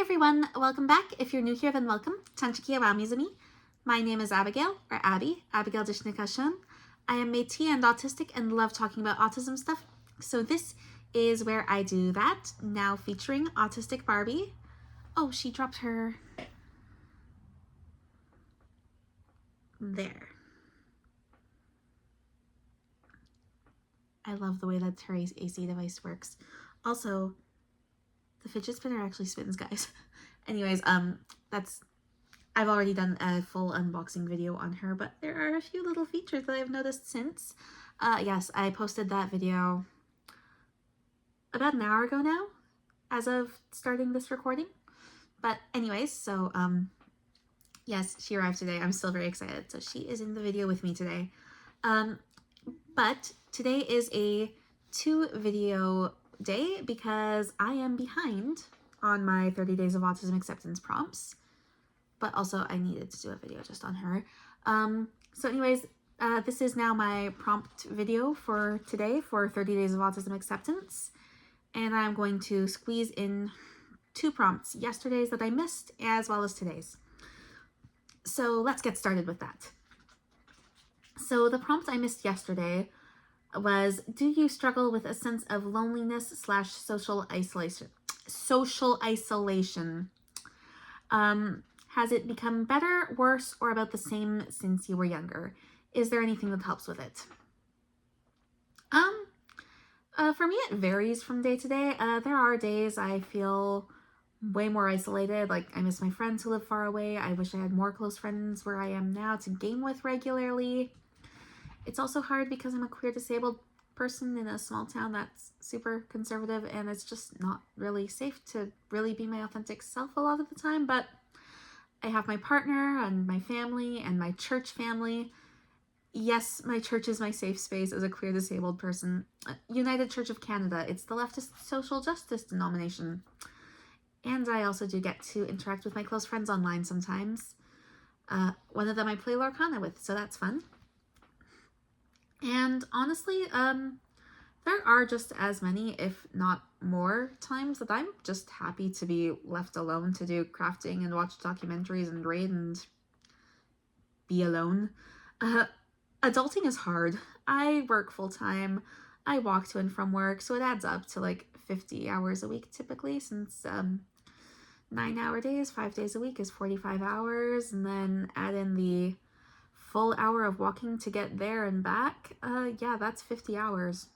everyone, welcome back. If you're new here, then welcome. Tanchiki Awamizumi. My name is Abigail, or Abby, Abigail Dishnikashun. I am Métis and autistic and love talking about autism stuff. So this is where I do that, now featuring Autistic Barbie. Oh, she dropped her... There. I love the way that her AC device works. Also, the fidget spinner actually spins, guys. Anyways, I've already done a full unboxing video on her, but there are a few little features that I've noticed since. Yes, I posted that video about an hour ago now, as of starting this recording. But anyways, so, yes, she arrived today. I'm still very excited. So she is in the video with me today. But today is a 2-video day because I am behind on my 30 days of autism acceptance prompts, but also I needed to do a video just on her. So anyways, this is now my prompt video for today for 30 days of autism acceptance, and I'm going to squeeze in 2 prompts, yesterday's that I missed as well as today's. So let's get started with that. So the prompt I missed yesterday was, do you struggle with a sense of loneliness / social isolation? Has it become better, worse, or about the same since you were younger? Is there anything that helps with it? For me, it varies from day to day. There are days I feel way more isolated, like I miss my friends who live far away. I wish I had more close friends where I am now to game with regularly. It's also hard because I'm a queer disabled person in a small town that's super conservative, and it's just not really safe to really be my authentic self a lot of the time. But I have my partner and my family and my church family. Yes, my church is my safe space as a queer disabled person. United Church of Canada, it's the leftist social justice denomination. And I also do get to interact with my close friends online sometimes. One of them I play Lorcana with, so that's fun. And honestly, there are just as many, if not more, times that I'm just happy to be left alone to do crafting and watch documentaries and read and be alone. Adulting is hard. I work full-time. I walk to and from work, so it adds up to like 50 hours a week typically, since 9-hour days, 5 days a week is 45 hours, and then add in the full hour of walking to get there and back. Yeah, that's 50 hours.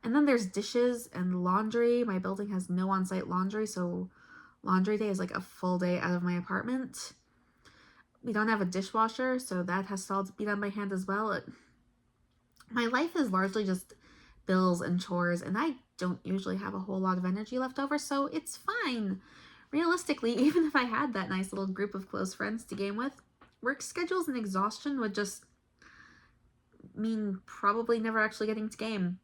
And then there's dishes and laundry. My building has no on-site laundry, so laundry day is like a full day out of my apartment. We don't have a dishwasher, so that has to all be done by hand as well. My life is largely just bills and chores, and I don't usually have a whole lot of energy left over, so it's fine. Realistically, even if I had that nice little group of close friends to game with, work schedules and exhaustion would just mean probably never actually getting to game.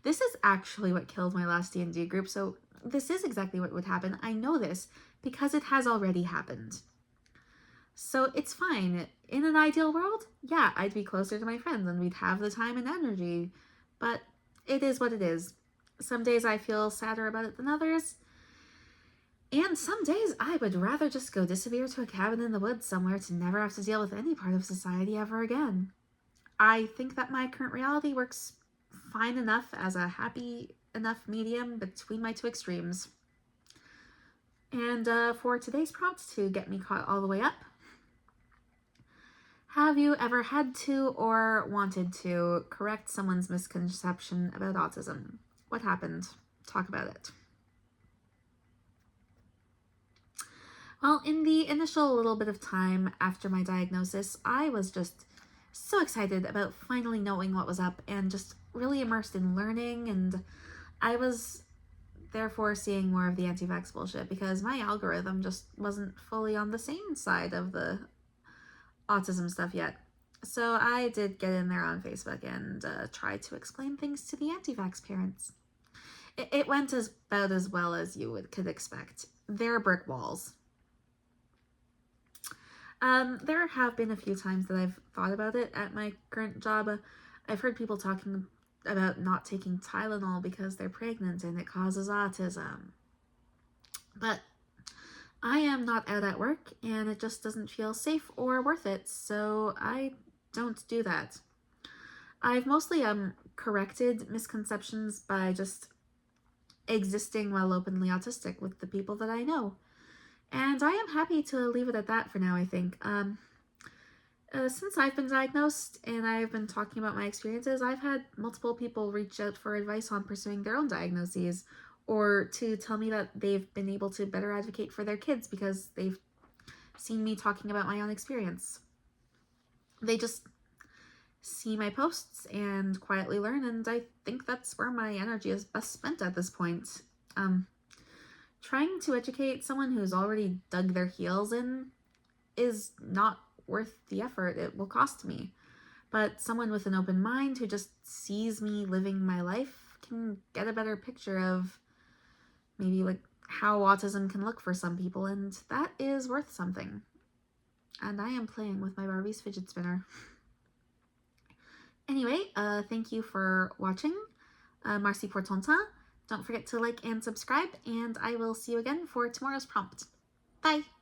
This is actually what killed my last D&D group, so this is exactly what would happen. I know this because it has already happened. So it's fine. In an ideal world, yeah, I'd be closer to my friends and we'd have the time and energy, but it is what it is. Some days I feel sadder about it than others, and some days I would rather just go disappear to a cabin in the woods somewhere to never have to deal with any part of society ever again. I think that my current reality works fine enough as a happy enough medium between my 2 extremes. And for today's prompt, to get me caught all the way up, have you ever had to or wanted to correct someone's misconception about autism? What happened? Talk about it. Well, in the initial little bit of time after my diagnosis, I was just so excited about finally knowing what was up and just really immersed in learning, and I was therefore seeing more of the anti-vax bullshit because my algorithm just wasn't fully on the sane side of the autism stuff yet. So I did get in there on Facebook and try to explain things to the anti-vax parents. It went about as well as you could expect. They're brick walls. There have been a few times that I've thought about it at my current job. I've heard people talking about not taking Tylenol because they're pregnant and it causes autism. But I am not out at work and it just doesn't feel safe or worth it, so I don't do that. I've mostly corrected misconceptions by just existing while openly autistic with the people that I know. And I am happy to leave it at that for now, I think. Since I've been diagnosed and I've been talking about my experiences, I've had multiple people reach out for advice on pursuing their own diagnoses or to tell me that they've been able to better advocate for their kids because they've seen me talking about my own experience. They just see my posts and quietly learn, and I think that's where my energy is best spent at this point. Um, Trying to educate someone who's already dug their heels in is not worth the effort it will cost me. But someone with an open mind who just sees me living my life can get a better picture of maybe like how autism can look for some people, and that is worth something. And I am playing with my Barbie's fidget spinner. Anyway, thank you for watching. Merci pour ton temps. Don't forget to like and subscribe, and I will see you again for tomorrow's prompt. Bye!